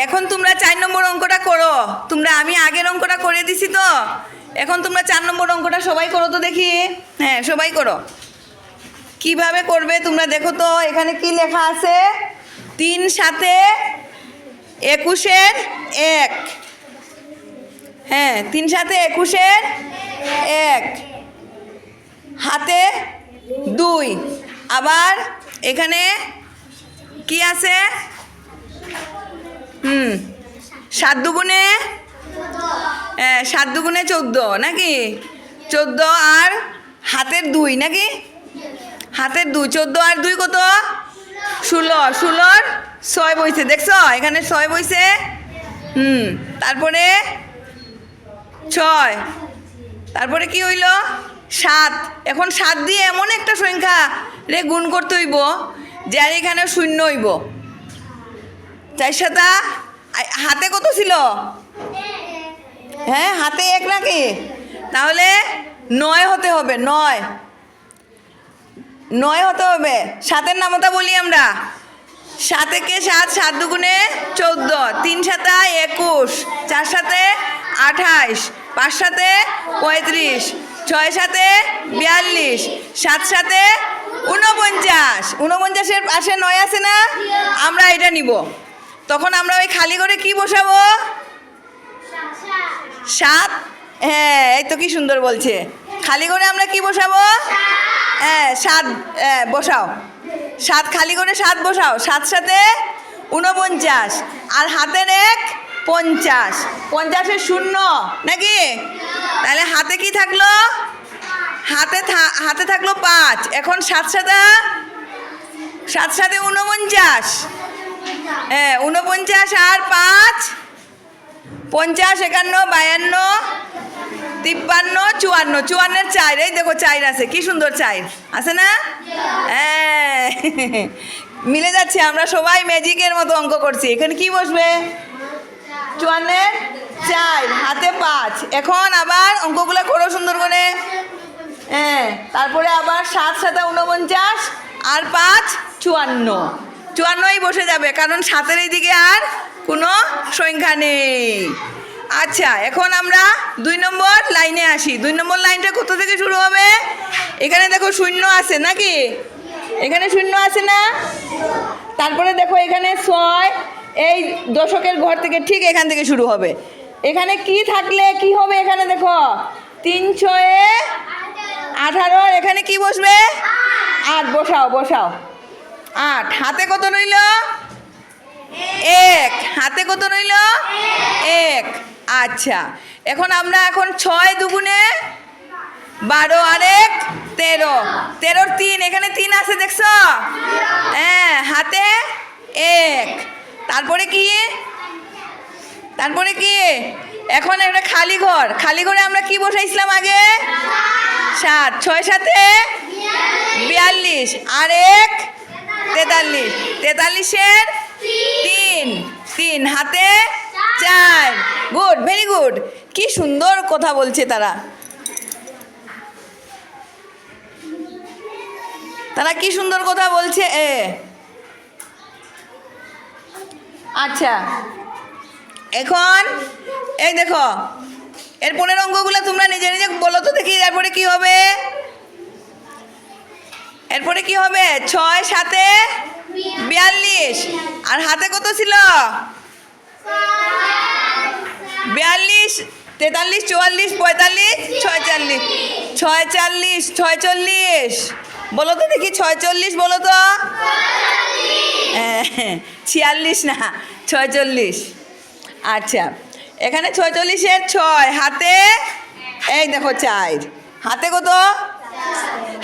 এখন তোমরা 4 নম্বর অঙ্কটা করো। আমি আগের অঙ্কটা করে দিছি তো, এখন তোমরা 4 নম্বর অঙ্কটা সবাই করো তো দেখি। হ্যাঁ, সবাই করো। কিভাবে করবে তোমরা দেখো তো, এখানে কি লেখা আছে? 3 7 21 1। হ্যাঁ, 3 7 21 1, হাতে 2। আবার এখানে কি আছে? 7 দুগুণে 7 দুগুণে 14 নাকি? 14 আর হাতের 2 নাকি? হাতের 2, 14 আর 2 কত? 16। 16 6 বইছে, দেখছো এখানে 6 বইছে। তারপরে 6, তারপরে কি হইল? 7। এখন 7 দিয়ে এমন একটা সংখ্যা রে গুণ করতে হইব যার এখানে 0 হইব। 4 7 হাতে কত ছিল? হ্যাঁ, হাতে 1 নাকি? তাহলে 9 হতে হবে। 9 হতে হবে। 7-এর নামতা বলি আমরা। 7 একে 7, 7 দুগুণে 14, 3 7 21, 4 7 28, 5 7 35, 6 7 42, 7 7 49। 49-এর পাশে 9 আছে না? আমরা এটা নিব। তখন আমরা ওই খালি করে কি বসাবো? 7। হ্যাঁ, এই তো কি সুন্দর বলছে। খালি করে আমরা কি বসাবো? 7 বসাও। 7 খালি করে 7 বসাও। 7 7 49 আর হাতের 1 50। 50-এর 0 নাকি? তাহলে হাতে কি থাকলো? হাতে থাকলো 5। এখন 7 7 49। 49 আর 5 50, 51, 52, 53, 54। 54-এর 4। এই দেখো 4 আছে, কি সুন্দর 4 আছে না? হ্যাঁ, মিলে যাচ্ছে। আমরা সবাই ম্যাজিকের মতো অঙ্ক করছি। এখানে কি বসবে? 54-এর 4, হাতে 5। এখন আবার অঙ্কগুলো করো সুন্দর করে। হ্যাঁ, তারপরে আবার 7 7 49 আর 5 54। 54ই বসে যাবে, কারণ 7-এর এই দিকে আর কোনো সংখ্যা নেই। আচ্ছা, এখন আমরা 2 নম্বর লাইনে আসি। 2 নম্বর লাইনটা কোথা থেকে শুরু হবে? এখানে দেখো 0 আছে নাকি? এখানে 0 আছে না? তারপরে দেখো এখানে 6, এই দশকের ঘর থেকে ঠিক এখান থেকে শুরু হবে। এখানে কি থাকলে কি হবে? এখানে দেখো 3 6 18। এখানে কি বসবে? 8 বসাও। 8। হাতে কত রইল? 1। হাতে কত রইল? 1। আচ্ছা, এখন আমরা 6 দুগুণে 12 আর 1 13। 13-এর 3। এখানে 3 আছে, দেখছো? হ্যাঁ, হাতে 1। তারপরে কি? এখন একটা খালি ঘর। খালি ঘরে আমরা কি বসাইছিলাম আগে? 7। 6 7 42 আর 1 43। 43-এর 3। হাতে 4। Good, very good. কি সুন্দর কথা বলছে তারা। কি সুন্দর কথা বলছে। আচ্ছা, এখন এই দেখো এরপরের অঙ্কগুলো তোমরা নিজে নিজে বলো তো দেখি। এরপরে কি হবে? 6 7 42 আর হাতে কত ছিল? 42 43 44 45 46 46। বলো তো দেখি, 46 বলো তো। 46 না, 46। আচ্ছা, এখানে 46-এর 6, হাতে এই দেখো 4। হাতে কত?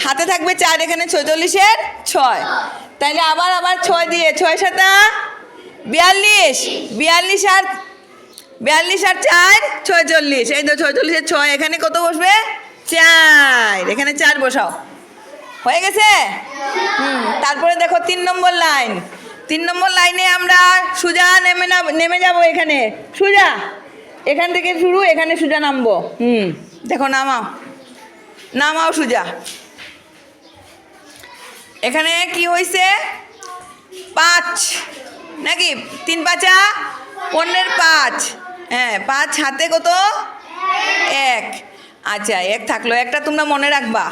হাতে থাকবে 4। এখানে 46-এর 6। তাইলে আবার 6 দিয়ে 6 7 42। 42 আর 4 46। এই তো 46-এর 6। এখানে কত বসবে? 4। এখানে 4 বসাও। হয়ে গেছে? তারপরে দেখো 3 নম্বর লাইন। 3 নম্বর লাইনে আমরা সোজা নেমে যাব। এখানে সোজা, এখান থেকে শুরু, এখানে সোজা নামবো। দেখো নামাও সোজা। এখানে কি হয়েছে? 5 নাকি 3 পাঁচা 15 5, হ্যাঁ 5 হাতে কত 1, আচ্ছা 1 থাকলো, একটা তোমরা মনে রাখবা।